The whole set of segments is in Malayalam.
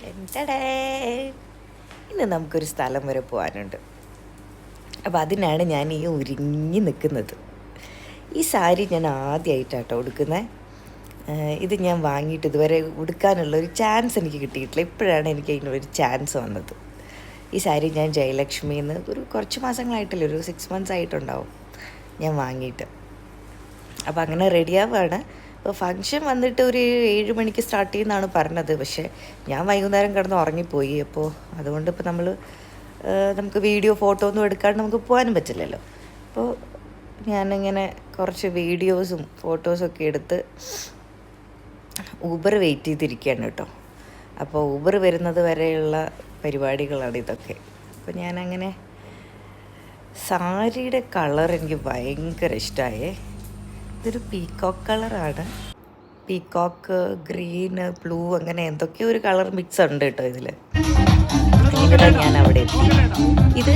എന്തടേ ഇന്ന് നമുക്കൊരു സ്ഥലം വരെ പോകാനുണ്ട്. അപ്പോൾ അതിനാണ് ഞാൻ ഈ ഒരുങ്ങി നിൽക്കുന്നത്. ഈ സാരി ഞാൻ ആദ്യമായിട്ടാട്ടോ ഉടുക്കുന്നത്. ഇത് ഞാൻ വാങ്ങിയിട്ട് ഇതുവരെ ഉടുക്കാനുള്ളൊരു ചാൻസ് എനിക്ക് കിട്ടിയിട്ടില്ല. ഇപ്പോഴാണ് എനിക്ക് അതിനൊരു ചാൻസ് വന്നത്. ഈ സാരി ഞാൻ ജയലക്ഷ്മിന്ന് ഒരു കുറച്ച് മാസങ്ങളായിട്ടില്ല, ഒരു 6 months ആയിട്ടുണ്ടാവും ഞാൻ വാങ്ങിയിട്ട്. അപ്പോൾ അങ്ങനെ റെഡിയാവുകയാണ്. അപ്പോൾ ഫങ്ഷൻ വന്നിട്ട് ഒരു 7 മണിക്ക് സ്റ്റാർട്ട് ചെയ്യുന്നതാണ് പറഞ്ഞത്. പക്ഷേ ഞാൻ വൈകുന്നേരം കിടന്ന് ഉറങ്ങിപ്പോയി. അപ്പോൾ അതുകൊണ്ട് ഇപ്പോൾ നമുക്ക് വീഡിയോ ഫോട്ടോ ഒന്നും എടുക്കാണ്ട് നമുക്ക് പോകാനും പറ്റില്ലല്ലോ. അപ്പോൾ ഞാനിങ്ങനെ കുറച്ച് വീഡിയോസും ഫോട്ടോസൊക്കെ എടുത്ത് ഊബർ വെയിറ്റ് ചെയ്തിരിക്കുകയാണ് കേട്ടോ. അപ്പോൾ ഊബർ വരുന്നത് വരെയുള്ള പരിപാടികളാണ് ഇതൊക്കെ. അപ്പോൾ ഞാനങ്ങനെ സാരിയുടെ കളർ എനിക്ക് ഭയങ്കര ഇഷ്ടമായേ. ഇതൊരു പീക്കോക്ക് കളറാണ്. പീക്കോക്ക്, ഗ്രീന്, ബ്ലൂ, അങ്ങനെ എന്തൊക്കെയോ ഒരു കളർ മിക്സ് ഉണ്ട് കേട്ടോ ഇതിൽ. അങ്ങനെ ഞാൻ അവിടെ എത്തി. ഇത്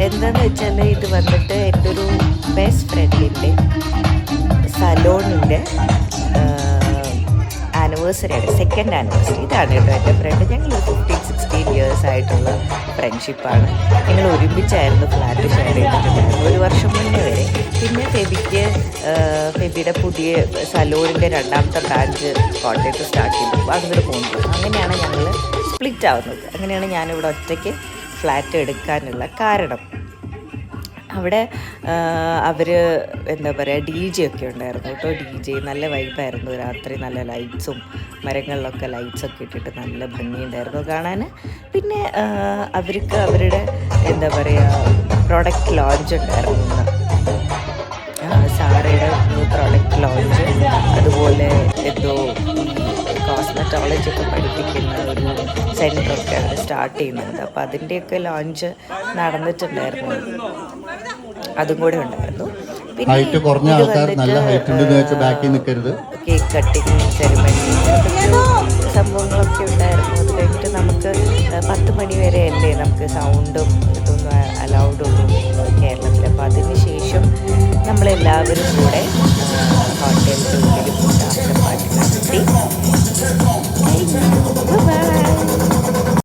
എന്താണെന്ന് വെച്ചാൽ ഇത് വന്നിട്ട് എൻ്റെ ഒരു ബെസ്റ്റ് ഫ്രണ്ടിൻ്റെ സലോണിൻ്റെ ആനിവേഴ്സറിയാണ്, 2nd ആനിവേഴ്സറി. ഇതാണ് കേട്ടോ എൻ്റെ ഫ്രണ്ട്. ഞങ്ങൾ 15-16 years ആയിട്ടുള്ള ഫ്രണ്ട്ഷിപ്പാണ്. ഞങ്ങൾ ഒരുമിച്ചായിരുന്നു ഫ്ലാറ്റ് ഷെയർ ചെയ്തിട്ടുണ്ടായിരുന്നു 1 വർഷം മുന്നേ വരെ. പിന്നെ ഫെബിയുടെ പുതിയ സലോണിൻ്റെ 2ാമത്തെ ബ്രാഞ്ച് കോട്ടയത്ത് സ്റ്റാർട്ട് ചെയ്തു. അങ്ങോട്ട് പോകുന്നത് അങ്ങനെയാണ് ഞങ്ങൾ സ്പ്ലിറ്റ് ആവുന്നത്. അങ്ങനെയാണ് ഞാനിവിടെ ഒറ്റയ്ക്ക് ഫ്ലാറ്റ് എടുക്കാനുള്ള കാരണം. അവിടെ അവർ എന്താ പറയുക, DJ ഒക്കെ ഉണ്ടായിരുന്നു കേട്ടോ. DJ നല്ല വൈബായിരുന്നു. രാത്രി നല്ല ലൈറ്റ്സും മരങ്ങളിലൊക്കെ ലൈറ്റ്സൊക്കെ ഇട്ടിട്ട് നല്ല ഭംഗിയുണ്ടായിരുന്നു കാണാൻ. പിന്നെ അവർക്ക് അവരുടെ എന്താ പറയുക പ്രൊഡക്റ്റ് ലോഞ്ച് ഉണ്ടായിരുന്നു. സാറയുടെ ന്യൂ പ്രൊഡക്റ്റ് ലോഞ്ച്, അതുപോലെ എന്തോ കോസ്മെറ്റോളജി ഒക്കെ പഠിപ്പിക്കുന്ന ഒരു സെൻറ്ററൊക്കെയാണ് സ്റ്റാർട്ട് ചെയ്യുന്നത്. അപ്പോൾ അതിൻ്റെയൊക്കെ ലോഞ്ച് നടന്നിട്ടുണ്ടായിരുന്നു. അതും കൂടെ ഉണ്ടായിരുന്നു. പിന്നെ കേക്ക് കട്ടിങ് സെറിമണി സംഭവങ്ങളൊക്കെ ഉണ്ടായിരുന്നു. അത് കഴിഞ്ഞിട്ട് നമുക്ക് 10 മണി വരെ അല്ലേ നമുക്ക് സൗണ്ടും ഇതൊന്നും അലൗഡുള്ളൂ കേരളത്തിൽ. അപ്പോൾ അതിന് ശേഷം നമ്മളെല്ലാവരും കൂടെ ഹോട്ടലിൻ്റെ ഉള്ളിൽ ഫുഡ് ആഫ്റ്റർ പാർട്ടി നടത്തി.